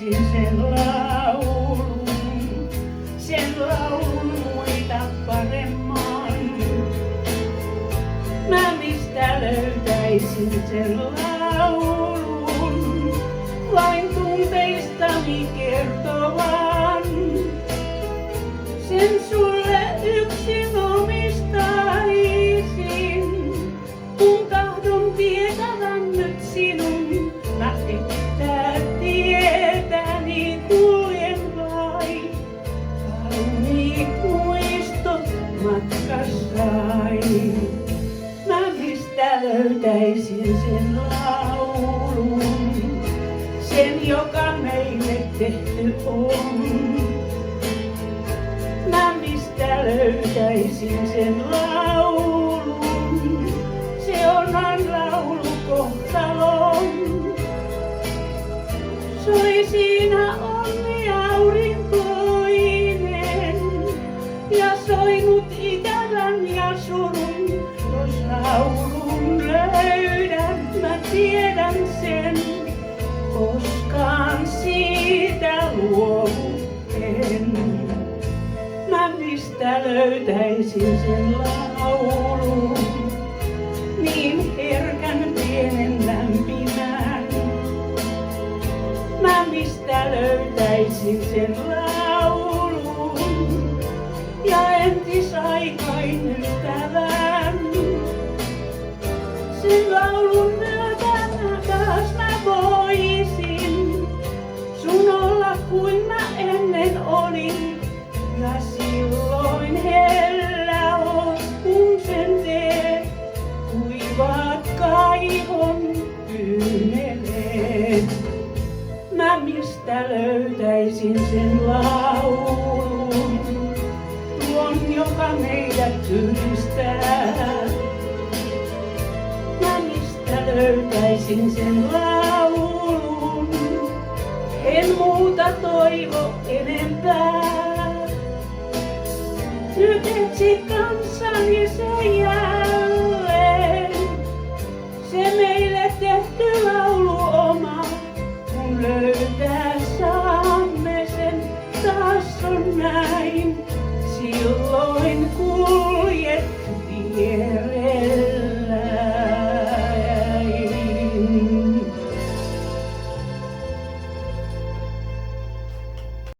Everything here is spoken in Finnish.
löytäisin sen laulun muita paremman. Mä mistä löytäisin sen laulun, vain tunteistani kertovan. Sen sulle yksin omistaisin, kun tahdon tietävän nyt sinun. Mä että tietäni kuljen vain, kauniit muistot matkassai. Mä mistä löytäisin sen laulun, sen joka meille tehty on. Mä mistä löytäisin sen laulun, se onhan laulu kohtalon. Soi siinä onni aurinkoinen ja soinut ikävän ja surun. Jos laulun löydän, mä tiedän sen, koskaan siitä luovu en. Mä mistä löytäisin sen laulun, niin herkän pienen lämpimän. Mä mistä löytäisin sen laulun ja entisaikain ystävän. Sen laulun myötä taas mä voisin sun olla kuin mä ennen olin. Ja silloin hellä on, kun sen teet, kuivaat kaivon kyyneleet. Mä mistä löytäisin sen laulun, tuon joka meidät yhdistää. Mä mistä löytäisin sen laulun, en muuta toivo enempää. Nyt etsi kanssani se jälleen, se meille tehty laulu oma. Kun löytää saamme sen, taas on näin, silloin kuljet viereen.